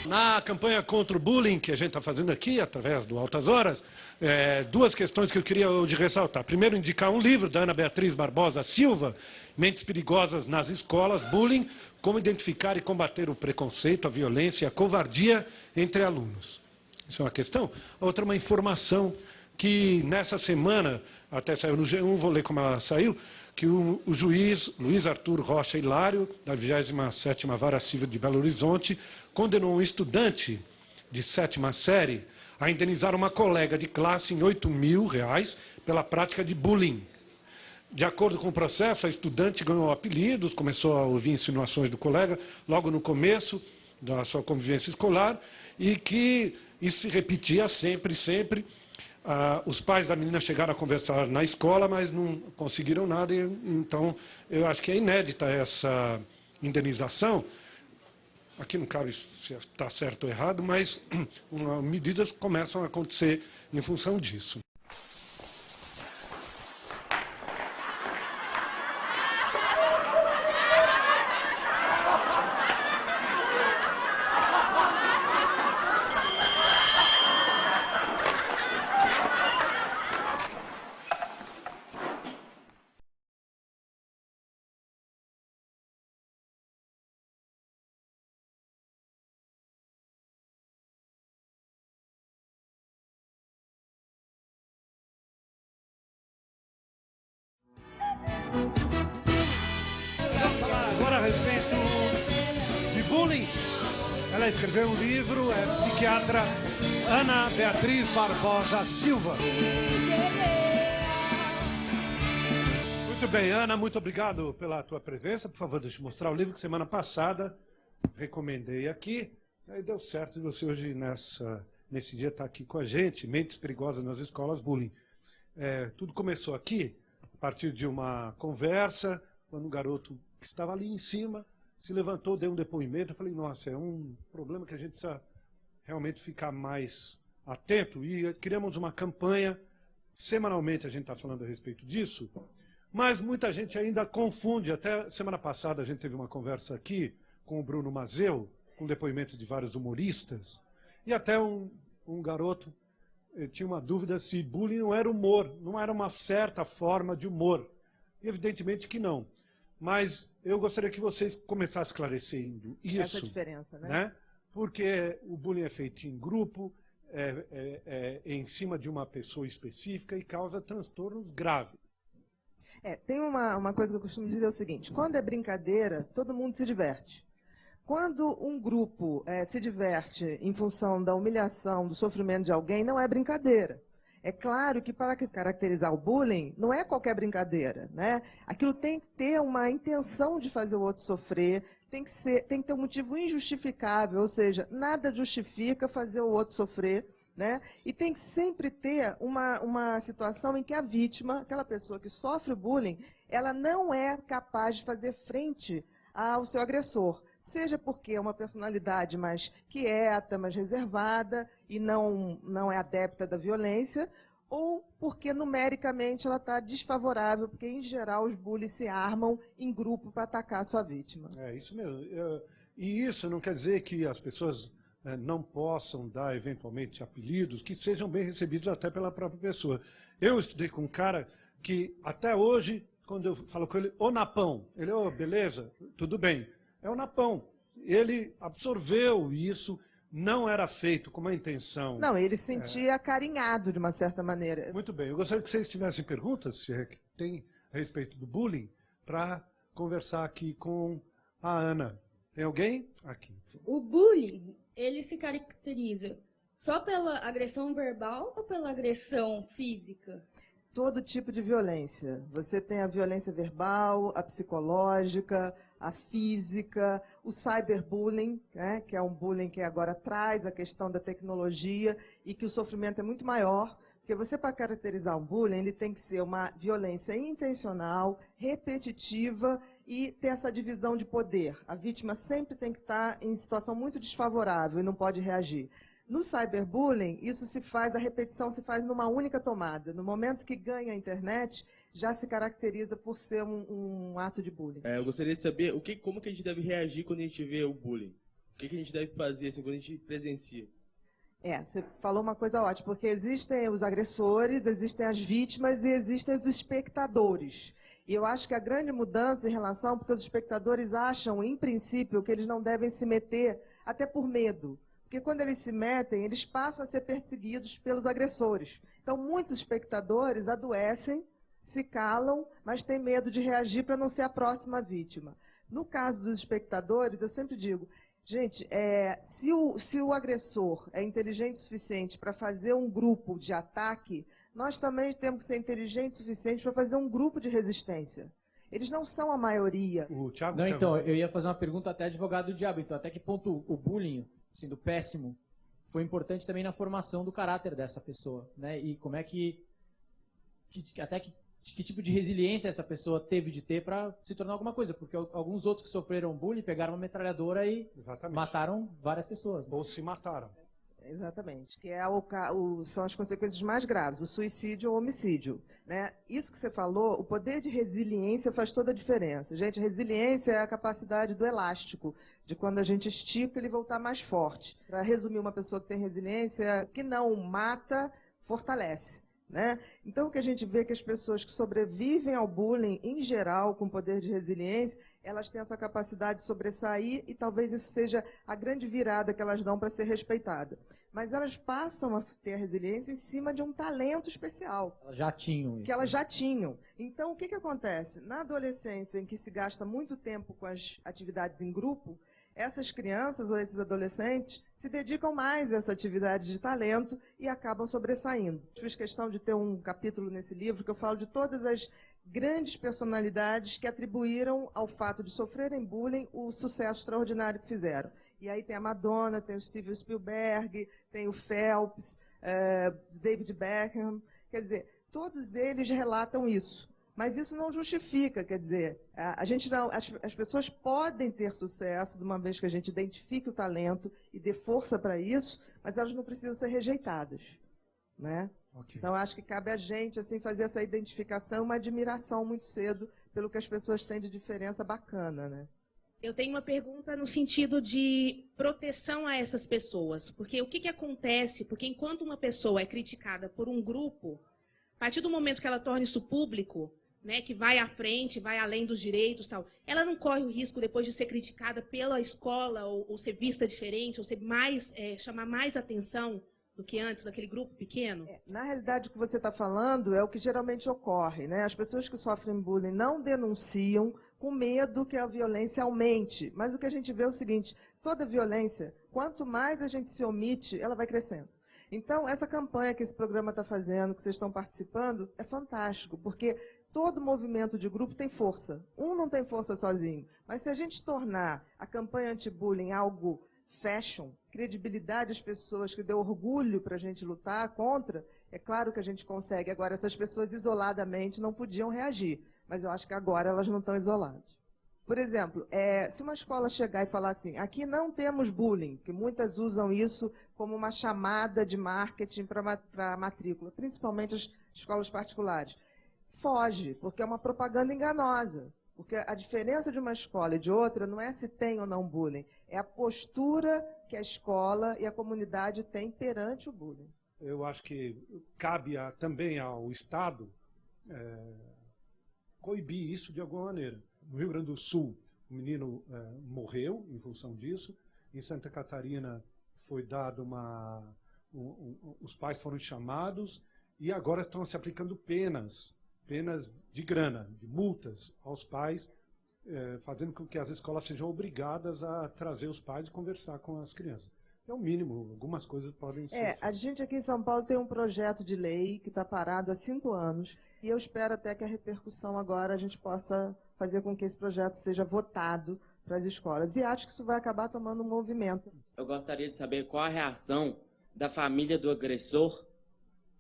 Na campanha contra o bullying que a gente está fazendo aqui, através do Altas Horas, duas questões que eu queria hoje ressaltar. Primeiro, indicar um livro da Ana Beatriz Barbosa Silva, Mentes Perigosas nas Escolas, Bullying, como identificar e combater o preconceito, a violência e a covardia entre alunos. Isso é uma questão. A outra é uma informação que nessa semana, até saiu no G1, vou ler como ela saiu, que o juiz Luiz Arthur Rocha Hilário, da 27ª Vara Civil de Belo Horizonte, condenou um estudante de 7ª série a indenizar uma colega de classe em R$ 8.000 pela prática de bullying. De acordo com o processo, a estudante ganhou apelidos, começou a ouvir insinuações do colega logo no começo da sua convivência escolar e que isso se repetia sempre. Os pais da menina chegaram a conversar na escola, mas não conseguiram nada. Então, eu acho que é inédita essa indenização. Aqui não cabe se está certo ou errado, mas medidas começam a acontecer em função disso. Vamos falar agora a respeito de bullying. Ela escreveu um livro, é a psiquiatra Ana Beatriz Barbosa Silva. Muito bem, Ana, muito obrigado pela tua presença. Por favor, deixa eu mostrar o livro que semana passada recomendei aqui. Aí deu certo de você hoje, nesse dia, estar aqui com a gente. Mentes Perigosas nas Escolas, Bullying. Tudo começou aqui, a partir de uma conversa, quando um garoto que estava ali em cima se levantou, deu um depoimento. Eu falei, nossa, é um problema que a gente precisa realmente ficar mais atento. E criamos uma campanha, semanalmente a gente está falando a respeito disso, mas muita gente ainda confunde. Até semana passada a gente teve uma conversa aqui com o Bruno Mazeu, com depoimentos de vários humoristas, e até um garoto tinha uma dúvida se bullying não era humor, não era uma certa forma de humor. E evidentemente que não. Mas eu gostaria que vocês começassem esclarecendo isso. Essa diferença, né? Porque o bullying é feito em grupo, em cima de uma pessoa específica e causa transtornos graves. Tem uma coisa que eu costumo dizer, é o seguinte: quando é brincadeira, todo mundo se diverte. Quando um grupo se diverte em função da humilhação, do sofrimento de alguém, não é brincadeira. É claro que para caracterizar o bullying, não é qualquer brincadeira, né? Aquilo tem que ter uma intenção de fazer o outro sofrer, tem que ter um motivo injustificável, ou seja, nada justifica fazer o outro sofrer, né? E tem que sempre ter uma situação em que a vítima, aquela pessoa que sofre o bullying, ela não é capaz de fazer frente ao seu agressor. Seja porque é uma personalidade mais quieta, mais reservada e não é adepta da violência, ou porque numericamente ela está desfavorável, porque em geral os bullies se armam em grupo para atacar a sua vítima. É isso mesmo. E isso não quer dizer que as pessoas não possam dar eventualmente apelidos que sejam bem recebidos até pela própria pessoa. Eu estudei com um cara que até hoje, quando eu falo com ele, ô Napão, ele, ô, beleza, tudo bem. É o Napão. Ele absorveu isso, não era feito com uma intenção. Não, ele se sentia acarinhado de uma certa maneira. Muito bem. Eu gostaria que vocês tivessem perguntas, se é que tem a respeito do bullying, para conversar aqui com a Ana. Tem alguém? Aqui. O bullying, ele se caracteriza só pela agressão verbal ou pela agressão física? Todo tipo de violência. Você tem a violência verbal, a psicológica, a física, o cyberbullying, né, que é um bullying que agora traz a questão da tecnologia e que o sofrimento é muito maior, porque você, para caracterizar um bullying, ele tem que ser uma violência intencional, repetitiva e ter essa divisão de poder. A vítima sempre tem que estar em situação muito desfavorável e não pode reagir. No cyberbullying, isso se faz, a repetição se faz numa única tomada. No momento que ganha a internet, já se caracteriza por ser um ato de bullying. Eu gostaria de saber como que a gente deve reagir quando a gente vê o bullying. O que a gente deve fazer assim, quando a gente presencia? Você falou uma coisa ótima, porque existem os agressores, existem as vítimas e existem os espectadores. E eu acho que a grande mudança em relação, porque os espectadores acham, em princípio, que eles não devem se meter, até por medo. Porque quando eles se metem, eles passam a ser perseguidos pelos agressores. Então, muitos espectadores adoecem, se calam, mas têm medo de reagir para não ser a próxima vítima. No caso dos espectadores, eu sempre digo, gente, se o agressor é inteligente o suficiente para fazer um grupo de ataque, nós também temos que ser inteligentes o suficiente para fazer um grupo de resistência. Eles não são a maioria. O Thiago Não, então, eu ia fazer uma pergunta até advogado do diabo. Então, até que ponto o bullying, sendo péssimo, foi importante também na formação do caráter dessa pessoa, né? E como é que tipo de resiliência essa pessoa teve de ter para se tornar alguma coisa? Porque alguns outros que sofreram bullying pegaram uma metralhadora e Exatamente. mataram várias pessoas. Né? Ou se mataram. Exatamente, que são as consequências mais graves, o suicídio ou o homicídio. Né? Isso que você falou, o poder de resiliência faz toda a diferença. Gente, resiliência é a capacidade do elástico, de quando a gente estica ele voltar mais forte. Para resumir, uma pessoa que tem resiliência, que não mata, fortalece. Né? Então, o que a gente vê é que as pessoas que sobrevivem ao bullying, em geral, com poder de resiliência, elas têm essa capacidade de sobressair e talvez isso seja a grande virada que elas dão para ser respeitada. Mas elas passam a ter a resiliência em cima de um talento especial. Elas já tinham isso. Que elas já tinham. Então, o que acontece? Na adolescência, em que se gasta muito tempo com as atividades em grupo, essas crianças ou esses adolescentes se dedicam mais a essa atividade de talento e acabam sobressaindo. Fiz questão de ter um capítulo nesse livro que eu falo de todas as grandes personalidades que atribuíram ao fato de sofrerem bullying o sucesso extraordinário que fizeram. E aí tem a Madonna, tem o Steven Spielberg, tem o Phelps, David Beckham. Quer dizer, todos eles relatam isso. Mas isso não justifica, quer dizer, as pessoas podem ter sucesso de uma vez que a gente identifique o talento e dê força para isso, mas elas não precisam ser rejeitadas. Né? Okay. Então, acho que cabe a gente assim, fazer essa identificação, uma admiração muito cedo pelo que as pessoas têm de diferença bacana. Né? Eu tenho uma pergunta no sentido de proteção a essas pessoas. Porque o que acontece? Porque enquanto uma pessoa é criticada por um grupo, a partir do momento que ela torna isso público, né, que vai à frente, vai além dos direitos, tal, ela não corre o risco depois de ser criticada pela escola ou ser vista diferente, ou ser chamar mais atenção do que antes, daquele grupo pequeno? Na realidade, o que você está falando é o que geralmente ocorre. Né? As pessoas que sofrem bullying não denunciam com medo que a violência aumente. Mas o que a gente vê é o seguinte, toda violência, quanto mais a gente se omite, ela vai crescendo. Então, essa campanha que esse programa está fazendo, que vocês estão participando, é fantástico, porque todo movimento de grupo tem força. Um não tem força sozinho. Mas se a gente tornar a campanha anti-bullying algo fashion, credibilidade às pessoas, que dê orgulho para a gente lutar contra, é claro que a gente consegue. Agora, essas pessoas isoladamente não podiam reagir, mas eu acho que agora elas não estão isoladas. Por exemplo, se uma escola chegar e falar assim, aqui não temos bullying, que muitas usam isso como uma chamada de marketing para a matrícula, principalmente as escolas particulares. Foge, porque é uma propaganda enganosa. Porque a diferença de uma escola e de outra não é se tem ou não bullying, é a postura que a escola e a comunidade têm perante o bullying. Eu acho que cabe também ao Estado coibir isso de alguma maneira. No Rio Grande do Sul, o menino morreu em função disso. Em Santa Catarina foi dado os pais foram chamados e agora estão se aplicando penas de grana, de multas aos pais, fazendo com que as escolas sejam obrigadas a trazer os pais e conversar com as crianças. É o mínimo, algumas coisas podem ser. A gente aqui em São Paulo tem um projeto de lei que está parado há 5 anos e eu espero até que a repercussão agora a gente possa fazer com que esse projeto seja votado para as escolas. E acho que isso vai acabar tomando um movimento. Eu gostaria de saber qual a reação da família do agressor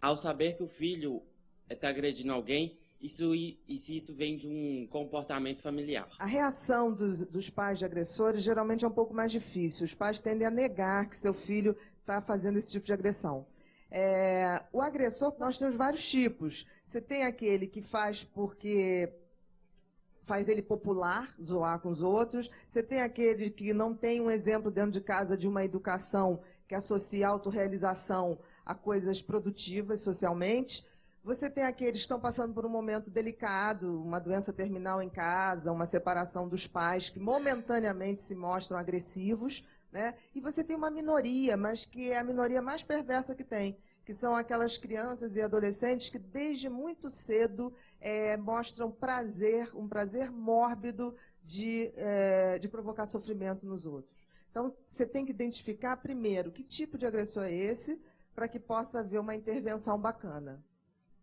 ao saber que o filho está agredindo alguém e se isso vem de um comportamento familiar. A reação dos pais de agressores geralmente é um pouco mais difícil. Os pais tendem a negar que seu filho está fazendo esse tipo de agressão. O agressor, nós temos vários tipos. Você tem aquele que faz porque faz ele popular, zoar com os outros. Você tem aquele que não tem um exemplo dentro de casa de uma educação que associa a autorrealização a coisas produtivas socialmente. Você tem aqueles que estão passando por um momento delicado, uma doença terminal em casa, uma separação dos pais, que momentaneamente se mostram agressivos, né? E você tem uma minoria, mas que é a minoria mais perversa que tem, que são aquelas crianças e adolescentes que desde muito cedo mostram um prazer mórbido de provocar sofrimento nos outros. Então, você tem que identificar primeiro que tipo de agressor é esse, para que possa haver uma intervenção bacana.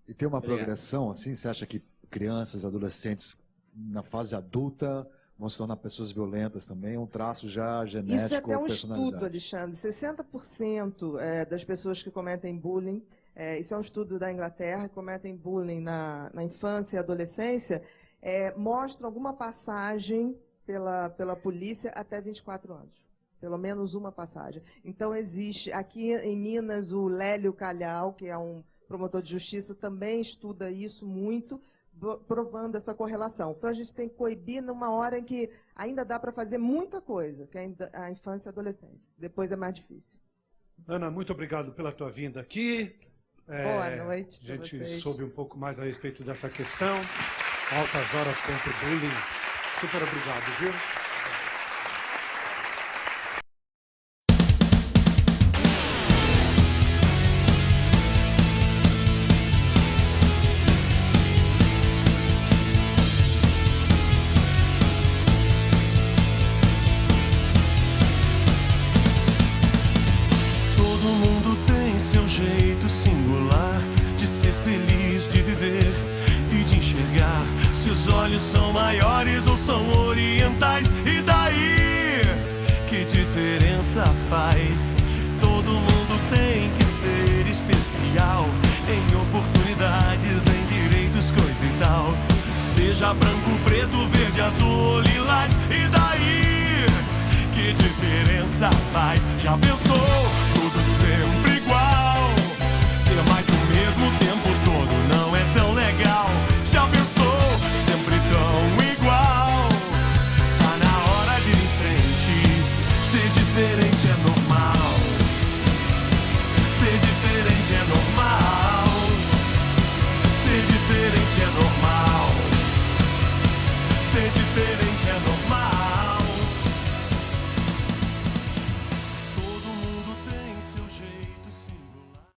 E tem uma progressão, assim, você acha que crianças, adolescentes, na fase adulta, vão se tornar pessoas violentas também? É um traço já genético, isso é até um personalidade. estudo, Alexandre. 60% das pessoas que cometem bullying, isso é um estudo da Inglaterra, que cometem bullying na infância e adolescência, mostram alguma passagem pela polícia até 24 anos. Pelo menos uma passagem. Então, existe, aqui em Minas, o Lélio Calhau, que é um promotor de justiça, também estuda isso muito, provando essa correlação. Então, a gente tem que coibir numa hora em que ainda dá para fazer muita coisa, que é a infância e a adolescência. Depois é mais difícil. Ana, muito obrigado pela tua vinda aqui. Boa noite. A gente soube um pouco mais a respeito dessa questão. Altas horas contra o bullying. Super obrigado, viu? São maiores ou são orientais? E daí? Que diferença faz? Todo mundo tem que ser especial em oportunidades, em direitos, coisa e tal. Seja branco, preto, verde, azul ou lilás. E daí? Que diferença faz? Já pensou? Tudo sempre igual. Ser mais do mesmo o tempo todo não é tão legal. Já pensou? Tão igual, tá na hora de ir em frente, ser diferente.